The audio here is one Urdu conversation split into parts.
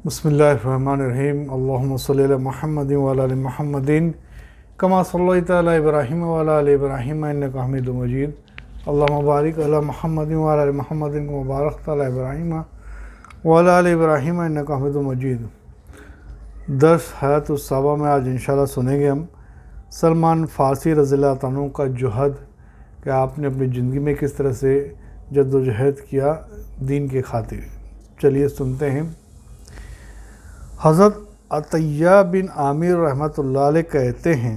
بسم اللہ الرحمن الرحیم اللہم صلی علی محمد وعلی آل محمد کما صلیت علی ابراہیم وعلی آل ابراہیم انک حمید مجید اللہم بارک علی محمد وعلی آل محمد کما بارکت علی ابراہیم وعلی آل ابراہیم انک حمید مجید۔ درس حیات الصحابہ میں آج انشاءاللہ سنیں گے ہم سلمان فارسی رضی اللہ عنہ کا جوہد کہ آپ نے اپنی زندگی میں کس طرح سے جد و جہد کیا دین کے خاطر۔ چلیے سنتے ہیں۔ حضرت عطیہ بن عامر رحمۃ اللہ علیہ کہتے ہیں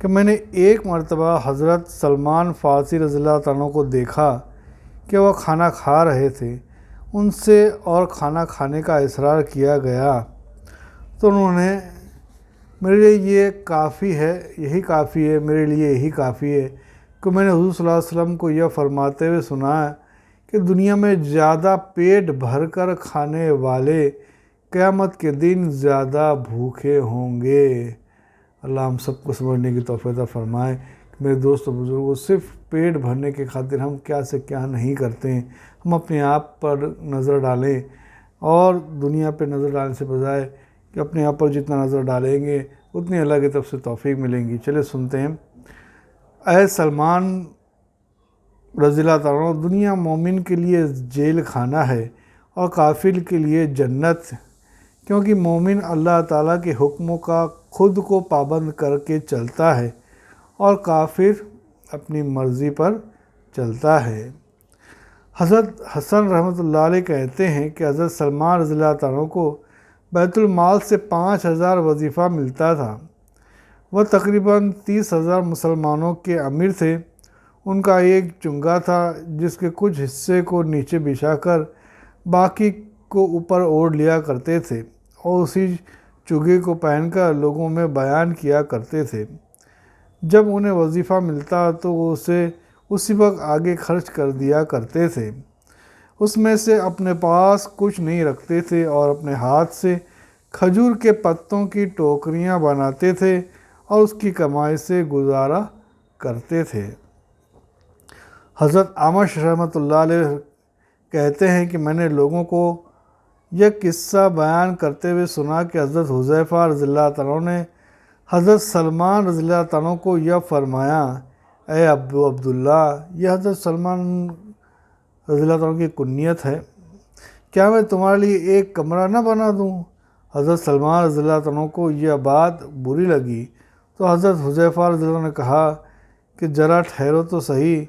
کہ میں نے ایک مرتبہ حضرت سلمان فارسی رضی اللہ عنہ کو دیکھا کہ وہ کھانا کھا رہے تھے۔ ان سے اور کھانا کھانے کا اصرار کیا گیا تو انہوں نے میرے لیے یہ کافی ہے، یہی کافی ہے، میرے لیے یہی کافی ہے کہ میں نے حضور صلی اللہ علیہ وسلم کو یہ فرماتے ہوئے سنا ہے کہ دنیا میں زیادہ پیٹ بھر کر کھانے والے قیامت کے دن زیادہ بھوکے ہوں گے۔ اللہ ہم سب کو سمجھنے کی توفیق عطا فرمائے کہ میرے دوست و بزرگوں، صرف پیٹ بھرنے کے خاطر ہم کیا سے کیا نہیں کرتے ہیں۔ ہم اپنے آپ پر نظر ڈالیں اور دنیا پہ نظر ڈالنے سے بجائے کہ اپنے آپ پر جتنا نظر ڈالیں گے اتنی اللہ کی طرف سے توفیق ملیں گی۔ چلے سنتے ہیں۔ اے سلمان رضی اللہ عنہ، دنیا مومن کے لیے جیل خانہ ہے اور کافر کے لیے جنت، کیونکہ مومن اللہ تعالیٰ کے حکموں کا خود کو پابند کر کے چلتا ہے اور کافر اپنی مرضی پر چلتا ہے۔ حضرت حسن رحمۃ اللہ علیہ کہتے ہیں کہ حضرت سلمان رضی اللہ عنہ کو بیت المال سے 5000 وظیفہ ملتا تھا۔ وہ تقریباً 30,000 مسلمانوں کے امیر تھے۔ ان کا ایک چنگا تھا جس کے کچھ حصے کو نیچے بچھا کر باقی کو اوپر اوڑھ لیا کرتے تھے اور اسی چگے کو پہن کر لوگوں میں بیان کیا کرتے تھے۔ جب انہیں وظیفہ ملتا تو وہ اسے اسی وقت آگے خرچ کر دیا کرتے تھے۔ اس میں سے اپنے پاس کچھ نہیں رکھتے تھے اور اپنے ہاتھ سے کھجور کے پتوں کی ٹوکریاں بناتے تھے اور اس کی کمائی سے گزارا کرتے تھے۔ حضرت اعمش رحمۃ اللہ علیہ کہتے ہیں کہ میں نے لوگوں کو یہ قصہ بیان کرتے ہوئے سنا کہ حضرت حذیفہ رضی اللہ عنہ نے حضرت سلمان رضی اللہ عنہ کو یہ فرمایا، اے ابو عبداللہ، یہ حضرت سلمان رضی اللہ عنہ کی کنیت ہے، کیا میں تمہارے لیے ایک کمرہ نہ بنا دوں؟ حضرت سلمان رضی اللہ عنہ کو یہ بات بری لگی تو حضرت حذیفہ رضی اللہ عنہ نے کہا کہ ذرا ٹھہرو تو صحیح،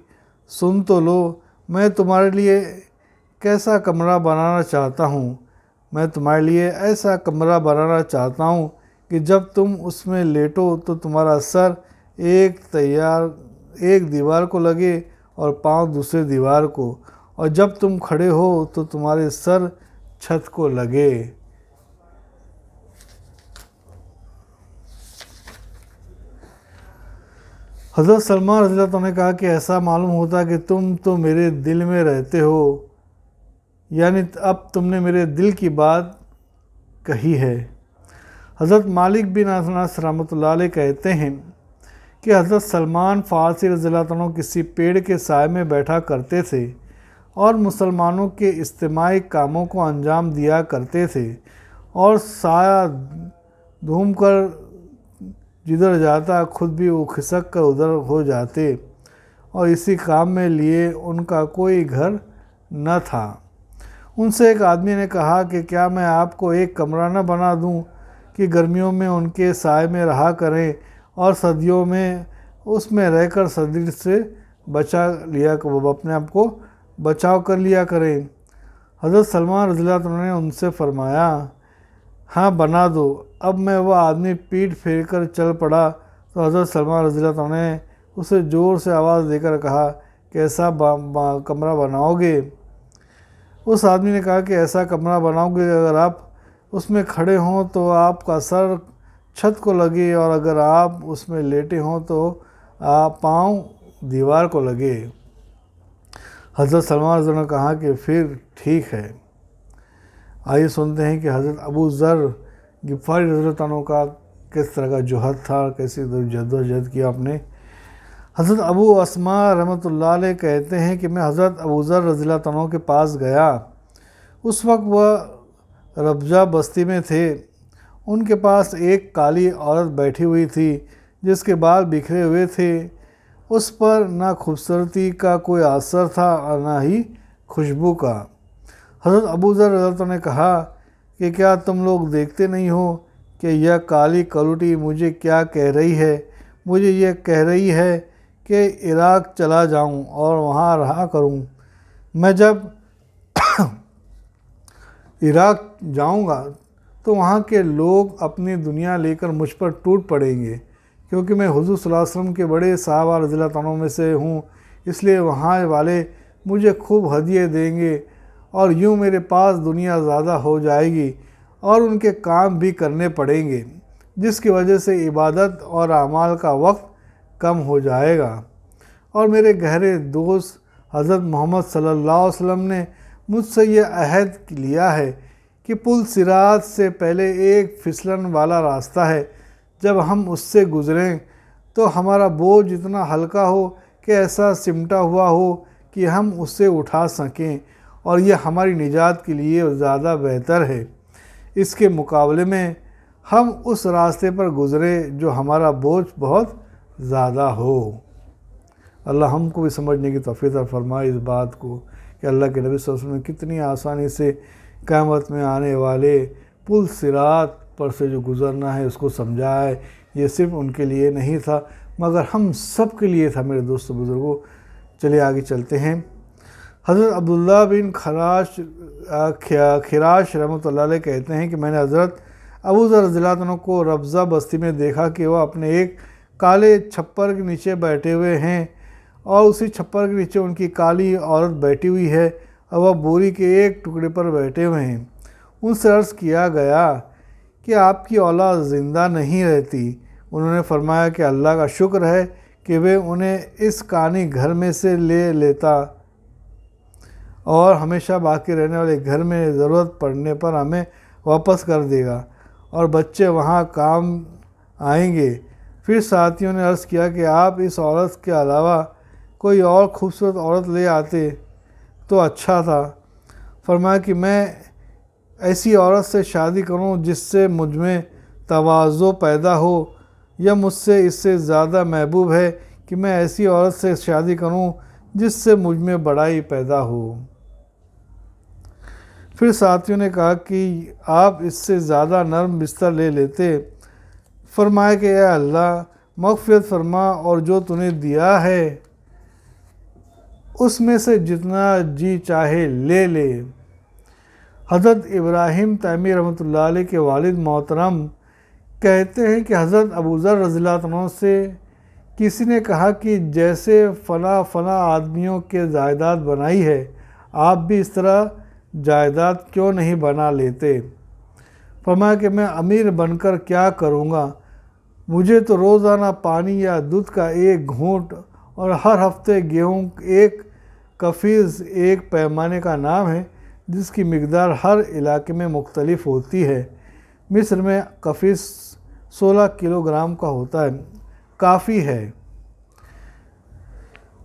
سن تو لو، میں تمہارے لیے کیسا کمرہ بنانا چاہتا ہوں۔ میں تمہارے لیے ایسا کمرہ بنانا چاہتا ہوں کہ جب تم اس میں لیٹو تو تمہارا سر ایک دیوار کو لگے اور پاؤں دوسرے دیوار کو، اور جب تم کھڑے ہو تو تمہارے سر چھت کو لگے۔ حضرت سلمان رضی اللہ عنہ نے کہا کہ ایسا معلوم ہوتا کہ تم تو میرے دل میں رہتے ہو، یعنی اب تم نے میرے دل کی بات کہی ہے۔ حضرت مالک بن انس رحمۃ اللہ علیہ کہتے ہیں کہ حضرت سلمان فارسی رضی اللہ عنہ کسی پیڑ کے سائے میں بیٹھا کرتے تھے اور مسلمانوں کے اجتماعی کاموں کو انجام دیا کرتے تھے، اور سایہ گھوم کر جدھر جاتا خود بھی وہ کھسک کر ادھر ہو جاتے، اور اسی کام میں لیے ان کا کوئی گھر نہ تھا۔ ان سے ایک آدمی نے کہا کہ کیا میں آپ کو ایک کمرہ نہ بنا دوں کہ گرمیوں میں ان کے سائے میں رہا کریں اور سردیوں میں اس میں رہ کر سردی سے اپنے آپ کو بچاؤ کر لیا کریں؟ حضرت سلمان رضی اللہ عنہ نے ان سے فرمایا، ہاں بنا دو۔ اب میں وہ آدمی پیٹھ پھیر کر چل پڑا تو حضرت سلمان رضی اللہ عنہ نے اسے زور سے آواز دے کر کہا کہ ایسا کمرہ بناؤ گے؟ اس آدمی نے کہا کہ ایسا کمرہ بناؤ گے کہ اگر آپ اس میں کھڑے ہوں تو آپ کا سر چھت کو لگے، اور اگر آپ اس میں لیٹے ہوں تو پاؤں دیوار کو لگے۔ حضرت سلمان رضی اللہ عنہ نے کہا کہ پھر ٹھیک ہے۔ آئیے سنتے ہیں کہ حضرت ابو ذر غفاری رضی اللہ عنہ کا کس طرح کا جوہد تھا، کیسی جد و جہد کیا آپ نے۔ حضرت ابو اسماء رحمۃ اللہ علیہ کہتے ہیں کہ میں حضرت ابو ذر رضی اللہ عنہ کے پاس گیا۔ اس وقت وہ ربضہ بستی میں تھے۔ ان کے پاس ایک کالی عورت بیٹھی ہوئی تھی جس کے بال بکھرے ہوئے تھے۔ اس پر نہ خوبصورتی کا کوئی اثر تھا اور نہ ہی خوشبو کا۔ حضرت ابو ذر رضی اللہ عنہ نے کہا کہ کیا تم لوگ دیکھتے نہیں ہو کہ یہ کالی کلوٹی مجھے کیا کہہ رہی ہے؟ مجھے یہ کہہ رہی ہے کہ عراق چلا جاؤں اور وہاں رہا کروں۔ میں جب عراق جاؤں گا تو وہاں کے لوگ اپنی دنیا لے کر مجھ پر ٹوٹ پڑیں گے، کیونکہ میں حضور صلی اللہ علیہ وسلم کے بڑے صحابہ رضی اللہ عنہ میں سے ہوں، اس لیے وہاں والے مجھے خوب ہدیے دیں گے اور یوں میرے پاس دنیا زیادہ ہو جائے گی اور ان کے کام بھی کرنے پڑیں گے، جس کی وجہ سے عبادت اور اعمال کا وقت کم ہو جائے گا۔ اور میرے گہرے دوست حضرت محمد صلی اللہ علیہ وسلم نے مجھ سے یہ عہد لیا ہے کہ پل صراط سے پہلے ایک پھسلن والا راستہ ہے، جب ہم اس سے گزریں تو ہمارا بوجھ اتنا ہلکا ہو کہ ایسا سمٹا ہوا ہو کہ ہم اسے اٹھا سکیں، اور یہ ہماری نجات کے لیے زیادہ بہتر ہے، اس کے مقابلے میں ہم اس راستے پر گزرے جو ہمارا بوجھ بہت زیادہ ہو۔ اللہ ہم کو بھی سمجھنے کی توفیق عطا فرمائے اس بات کو کہ اللہ کے نبی صلی اللہ علیہ وسلم نے کتنی آسانی سے قیامت میں آنے والے پل صراط پر سے جو گزرنا ہے اس کو سمجھا ہے۔ یہ صرف ان کے لیے نہیں تھا مگر ہم سب کے لیے تھا میرے دوست و بزرگوں۔ چلیے آگے چلتے ہیں۔ حضرت عبداللہ بن خراش رحمۃ اللہ علیہ کہتے ہیں کہ میں نے حضرت ابو ذر رضی اللہ عنہ کو ربضہ بستی میں دیکھا کہ وہ اپنے ایک کالے چھپر کے نیچے بیٹھے ہوئے ہیں، اور اسی چھپر کے نیچے ان کی کالی عورت بیٹھی ہوئی ہے اور وہ بوری کے ایک ٹکڑے پر بیٹھے ہوئے ہیں۔ ان سے عرض کیا گیا کہ آپ کی اولاد زندہ نہیں رہتی۔ انہوں نے فرمایا کہ اللہ کا شکر ہے کہ وہ انہیں اس کانی گھر میں سے لے لیتا اور ہمیشہ باقی رہنے والے گھر میں ضرورت پڑنے پر ہمیں واپس کر دے گا، اور بچے وہاں کام آئیں گے۔ پھر ساتھیوں نے عرض کیا کہ آپ اس عورت کے علاوہ کوئی اور خوبصورت عورت لے آتے تو اچھا تھا۔ فرمایا کہ میں ایسی عورت سے شادی کروں جس سے مجھ میں تواضع پیدا ہو، یا مجھ سے اس سے زیادہ محبوب ہے کہ میں ایسی عورت سے شادی کروں جس سے مجھ میں بڑائی پیدا ہو۔ پھر ساتھیوں نے کہا کہ آپ اس سے زیادہ نرم بستر لے لیتے۔ فرمایا کہ اے اللہ مغفرت فرما، اور جو تو نے دیا ہے اس میں سے جتنا جی چاہے لے لے۔ حضرت ابراہیم تیمی رحمۃ اللہ علیہ کے والد محترم کہتے ہیں کہ حضرت ابو ذر رضی اللہ عنہ سے کسی نے کہا کہ جیسے فلاں فلاں آدمیوں کے جائیداد بنائی ہے، آپ بھی اس طرح جائیداد کیوں نہیں بنا لیتے؟ فرمایا کہ میں امیر بن کر کیا کروں گا؟ مجھے تو روزانہ پانی یا دودھ کا ایک گھونٹ اور ہر ہفتے گیہوں ایک کفیز ایک پیمانے کا نام ہے جس کی مقدار ہر علاقے میں مختلف ہوتی ہے۔ مصر میں کفیز 16 کلو گرام کا ہوتا ہے، کافی ہے۔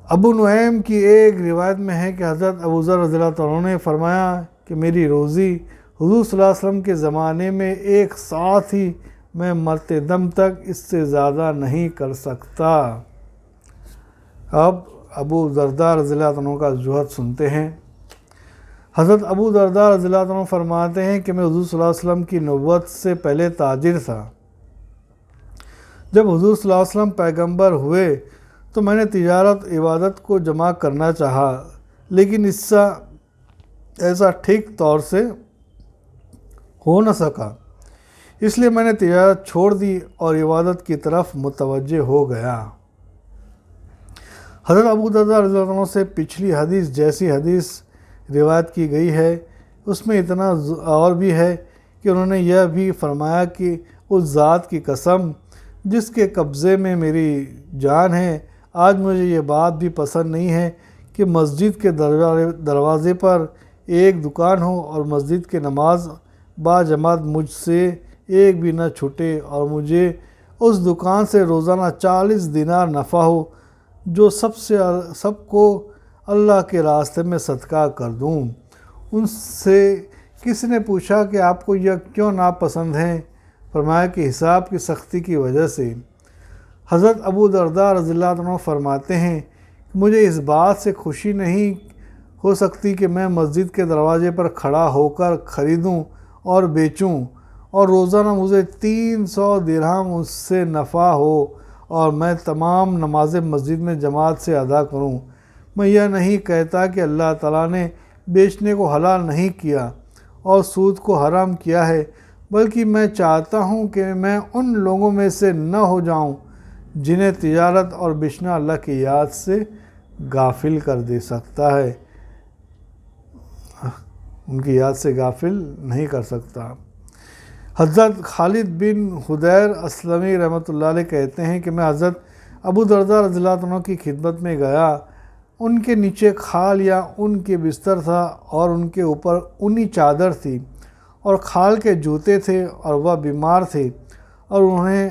ابو نعیم کی ایک روایت میں ہے کہ حضرت ابو ذر رضی اللہ عنہ نے فرمایا کہ میری روزی حضور صلی اللہ علیہ وسلم کے زمانے میں ایک ساتھ ہی میں مرتے دم تک اس سے زیادہ نہیں کر سکتا۔ اب ابو درداء رضی اللہ عنہ کا زہد سنتے ہیں۔ حضرت ابو درداء رضی اللہ عنہ فرماتے ہیں کہ میں حضور صلی اللہ علیہ وسلم کی نبوت سے پہلے تاجر تھا۔ جب حضور صلی اللہ علیہ وسلم پیغمبر ہوئے تو میں نے تجارت عبادت کو جمع کرنا چاہا، لیکن ایسا ٹھیک طور سے ہو نہ سکا، اس لیے میں نے تجارت چھوڑ دی اور عبادت کی طرف متوجہ ہو گیا۔ حضرت ابو درداء رضی اللہ عنہ سے پچھلی حدیث جیسی حدیث روایت کی گئی ہے، اس میں اتنا اور بھی ہے کہ انہوں نے یہ بھی فرمایا کہ اس ذات کی قسم جس کے قبضے میں میری جان ہے، آج مجھے یہ بات بھی پسند نہیں ہے کہ مسجد کے دروازے پر ایک دکان ہو اور مسجد کے نماز با جماعت مجھ سے ایک بھی نہ چھوٹے، اور مجھے اس دکان سے روزانہ 40 دینار نفع ہو جو سب کو اللہ کے راستے میں صدقہ کر دوں۔ ان سے کسی نے پوچھا کہ آپ کو یہ کیوں ناپسند ہیں؟ فرمایا کہ حساب کی سختی کی وجہ سے۔ حضرت ابو درداء رضی اللہ عنہ فرماتے ہیں کہ مجھے اس بات سے خوشی نہیں ہو سکتی کہ میں مسجد کے دروازے پر کھڑا ہو کر خریدوں اور بیچوں اور روزانہ مجھے 300 درہم اس سے نفع ہو اور میں تمام نماز مسجد میں جماعت سے ادا کروں۔ میں یہ نہیں کہتا کہ اللہ تعالیٰ نے بیچنے کو حلال نہیں کیا اور سود کو حرام کیا ہے، بلکہ میں چاہتا ہوں کہ میں ان لوگوں میں سے نہ ہو جاؤں جنہیں تجارت اور بیچنا اللہ کی یاد سے غافل کر دے سکتا ہے، ان کی یاد سے غافل نہیں کر سکتا۔ حضرت خالد بن حدیر اسلمی رحمۃ اللہ علیہ کہتے ہیں کہ میں حضرت ابو درداء رضی اللہ عنہ کی خدمت میں گیا۔ ان کے نیچے کھال یا اون کے بستر تھا اور ان کے اوپر اونی چادر تھی اور کھال کے جوتے تھے اور وہ بیمار تھے اور انہیں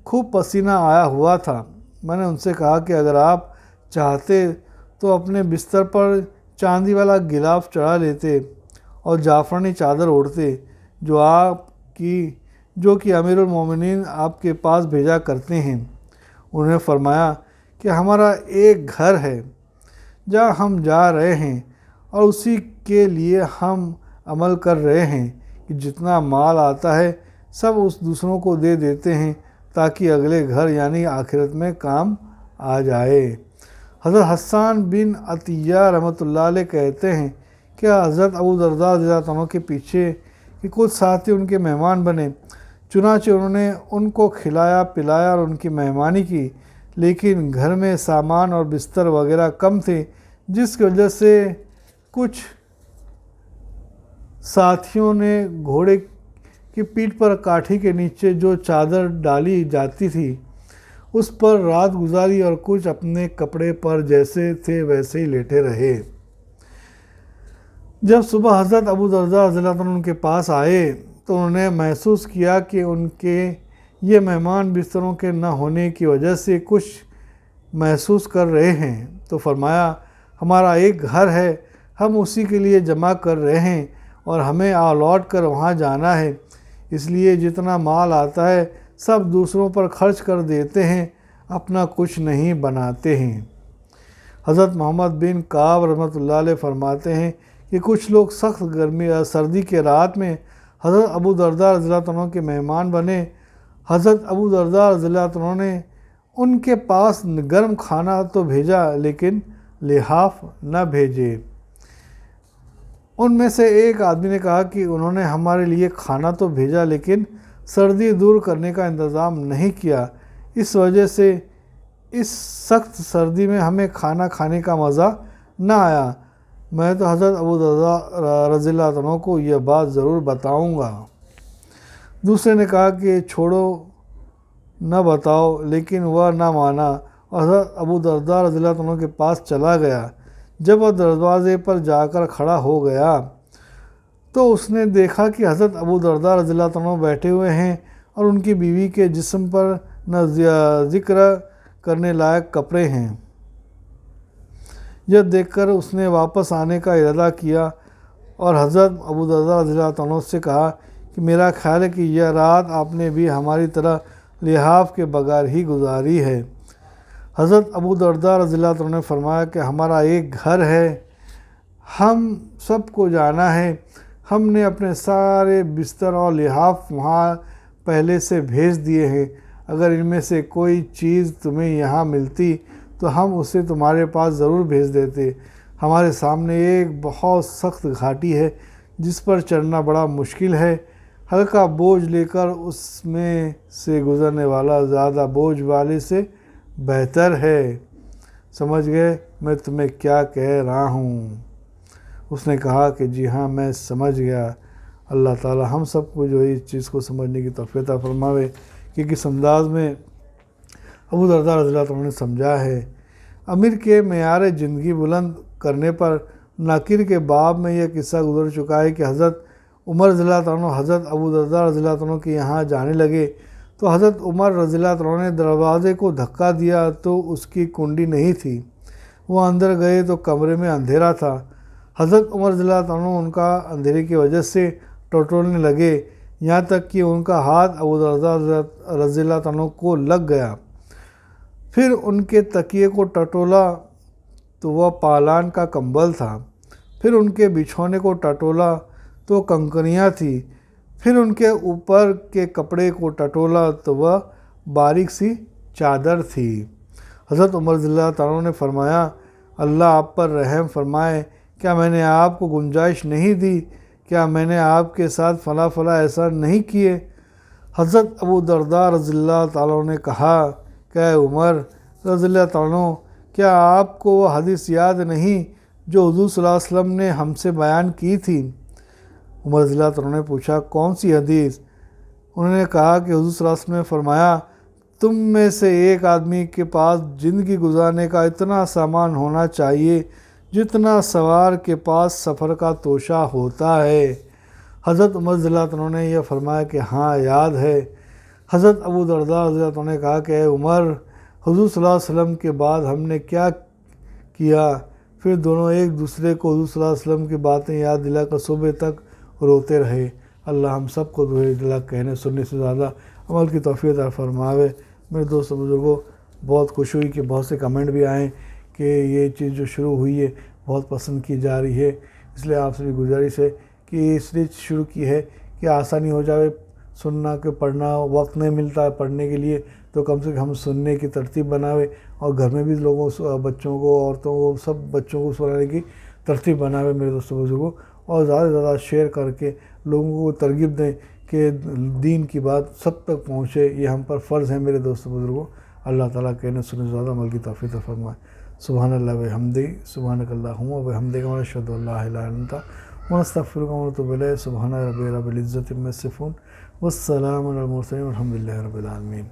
خوب پسینہ آیا ہوا تھا۔ میں نے ان سے کہا کہ اگر آپ چاہتے تو اپنے بستر پر چاندی والا غلاف چڑھا لیتے اور جعفرانی چادر اوڑھتے جو کہ امیر المومنین آپ کے پاس بھیجا کرتے ہیں۔ انہوں نے فرمایا کہ ہمارا ایک گھر ہے جہاں ہم جا رہے ہیں اور اسی کے لیے ہم عمل کر رہے ہیں کہ جتنا مال آتا ہے سب اس دوسروں کو دے دیتے ہیں تاکہ اگلے گھر یعنی آخرت میں کام آ جائے۔ حضرت حسان بن عطیہ رحمۃ اللہ علیہ کہتے ہیں کہ حضرت ابو درداء رضی اللہ عنہ کے پیچھے کہ کچھ ساتھی ان کے مہمان بنے، چنانچہ انہوں نے ان کو کھلایا پلایا اور ان کی مہمانی کی، لیکن گھر میں سامان اور بستر وغیرہ کم تھے، جس کی وجہ سے کچھ ساتھیوں نے گھوڑے کی پیٹھ پر کاٹھی کے نیچے جو چادر ڈالی جاتی تھی اس پر رات گزاری اور کچھ اپنے کپڑے پر جیسے تھے ویسے ہی لیٹے رہے۔ جب صبح حضرت ابو درداء رضی اللہ عنہ ان کے پاس آئے تو انہوں نے محسوس کیا کہ ان کے یہ مہمان بستروں کے نہ ہونے کی وجہ سے کچھ محسوس کر رہے ہیں، تو فرمایا ہمارا ایک گھر ہے، ہم اسی کے لیے جمع کر رہے ہیں اور ہمیں لوٹ کر وہاں جانا ہے، اس لیے جتنا مال آتا ہے سب دوسروں پر خرچ کر دیتے ہیں، اپنا کچھ نہیں بناتے ہیں۔ حضرت محمد بن کعب رحمۃ اللہ علیہ فرماتے ہیں کہ کچھ لوگ سخت گرمی یا سردی کے رات میں حضرت ابو درداء رضی اللہ عنہ کے مہمان بنے۔ حضرت ابو درداء رضی اللہ عنہ نے ان کے پاس گرم کھانا تو بھیجا لیکن لحاف نہ بھیجے۔ ان میں سے ایک آدمی نے کہا کہ انہوں نے ہمارے لیے کھانا تو بھیجا لیکن سردی دور کرنے کا انتظام نہیں کیا، اس وجہ سے اس سخت سردی میں ہمیں کھانا کھانے کا مزہ نہ آیا۔ میں تو حضرت ابو درداء رضی اللہ عنہ کو یہ بات ضرور بتاؤں گا۔ دوسرے نے کہا کہ چھوڑو نہ بتاؤ، لیکن وہ نہ مانا اور حضرت ابو درداء رضی اللہ عنہ کے پاس چلا گیا۔ جب وہ دروازے پر جا کر کھڑا ہو گیا تو اس نے دیکھا کہ حضرت ابو درداء رضی اللہ عنہ بیٹھے ہوئے ہیں اور ان کی بیوی کے جسم پر نہ ذکر کرنے لائق کپڑے ہیں۔ یہ دیکھ کر اس نے واپس آنے کا ارادہ کیا اور حضرت ابو درداء رضی اللہ عنہ سے کہا کہ میرا خیال ہے کہ یہ رات آپ نے بھی ہماری طرح لحاف کے بغیر ہی گزاری ہے۔ حضرت ابو درداء رضی اللہ عنہ نے فرمایا کہ ہمارا ایک گھر ہے، ہم سب کو جانا ہے، ہم نے اپنے سارے بستر اور لحاف وہاں پہلے سے بھیج دیے ہیں، اگر ان میں سے کوئی چیز تمہیں یہاں ملتی تو ہم اسے تمہارے پاس ضرور بھیج دیتے۔ ہمارے سامنے ایک بہت سخت گھاٹی ہے جس پر چڑھنا بڑا مشکل ہے، ہلکا بوجھ لے کر اس میں سے گزرنے والا زیادہ بوجھ والے سے بہتر ہے۔ سمجھ گئے میں تمہیں کیا کہہ رہا ہوں؟ اس نے کہا کہ جی ہاں میں سمجھ گیا۔ اللہ تعالی ہم سب کو جو ہے اس چیز کو سمجھنے کی توفیق عطا فرماوے کہ کس انداز میں ابو درداء رضی اللہ عنہ نے سمجھا ہے۔ امیر کے معیار زندگی بلند کرنے پر ناقر کے باب میں یہ قصہ گزر چکا ہے کہ حضرت عمر رضی اللہ عنہ حضرت ابو درداء رضی اللہ عنہ کے یہاں جانے لگے تو حضرت عمر رضی اللہ عنہ نے دروازے کو دھکا دیا تو اس کی کنڈی نہیں تھی۔ وہ اندر گئے تو کمرے میں اندھیرا تھا۔ حضرت عمر رضی اللہ عنہ ان کا اندھیرے کی وجہ سے ٹٹولنے لگے، یہاں تک کہ ان کا ہاتھ ابو درداء رضی اللہ عنہ کو لگ گیا۔ پھر ان کے تکیے کو ٹٹولا تو وہ پالان کا کمبل تھا، پھر ان کے بچھونے کو ٹٹولا تو کنکریاں تھیں، پھر ان کے اوپر کے کپڑے کو ٹٹولا تو وہ باریک سی چادر تھی۔ حضرت عمر رضی اللہ عنہ نے فرمایا، اللہ آپ پر رحم فرمائے، کیا میں نے آپ کو گنجائش نہیں دی؟ کیا میں نے آپ کے ساتھ فلاں فلاں احسان نہیں کیے؟ حضرت ابو درداء رضی اللہ تعالیٰ نے کہا کہ اے عمر رضی اللہ عنہ، کیا آپ کو وہ حدیث یاد نہیں جو حضور صلی اللہ علیہ وسلم نے ہم سے بیان کی تھی؟ عمر رضی اللہ عنہ نے پوچھا، کون سی حدیث؟ انہوں نے کہا کہ حضور صلی اللہ علیہ وسلم نے فرمایا، تم میں سے ایک آدمی کے پاس زندگی گزارنے کا اتنا سامان ہونا چاہیے جتنا سوار کے پاس سفر کا توشہ ہوتا ہے۔ حضرت عمر رضی اللہ عنہ نے یہ فرمایا کہ ہاں یاد ہے۔ حضرت ابو درداء رضی اللہ عنہ نے کہا کہ اے عمر، حضور صلی اللہ علیہ وسلم کے بعد ہم نے کیا کیا؟ پھر دونوں ایک دوسرے کو حضور صلی اللہ علیہ وسلم کی باتیں یاد دلا کر صبح تک روتے رہے۔ اللہ ہم سب کو دعا کہنے سننے سے زیادہ عمل کی توفیق عطا فرماوے۔ میرے دوست بزرگوں، بہت خوش ہوئی کہ بہت سے کمنٹ بھی آئیں کہ یہ چیز جو شروع ہوئی ہے بہت پسند کی جا رہی ہے، اس لیے آپ سے بھی گزارش ہے کہ اس لیے شروع کی ہے کہ آسانی ہو جائے سننا، کہ پڑھنا وقت نہیں ملتا ہے پڑھنے کے لیے، تو کم سے کم سننے کی ترتیب بناوے، اور گھر میں بھی لوگوں بچوں کو، عورتوں کو، سب بچوں کو سنانے کی ترتیب بناوے میرے دوست بزرگوں، اور زیادہ سے زیادہ شیئر کر کے لوگوں کو ترغیب دیں کہ دین کی بات سب تک پہنچے، یہ ہم پر فرض ہے میرے دوست بزرگوں۔ اللہ تعالیٰ کہنے سننے سے زیادہ عمل کی توفیق عطا فرمائے۔ سبحان اللہ و بحمدہ، سبحانک اللہم و بحمدک، ونشہد ان لا الہ الا انت ونستغفرک ونتوب الیک۔ سبحان ربی رب العزۃ عما یصفون، والسلام علی المرسلین، والحمد للہ رب العالمین۔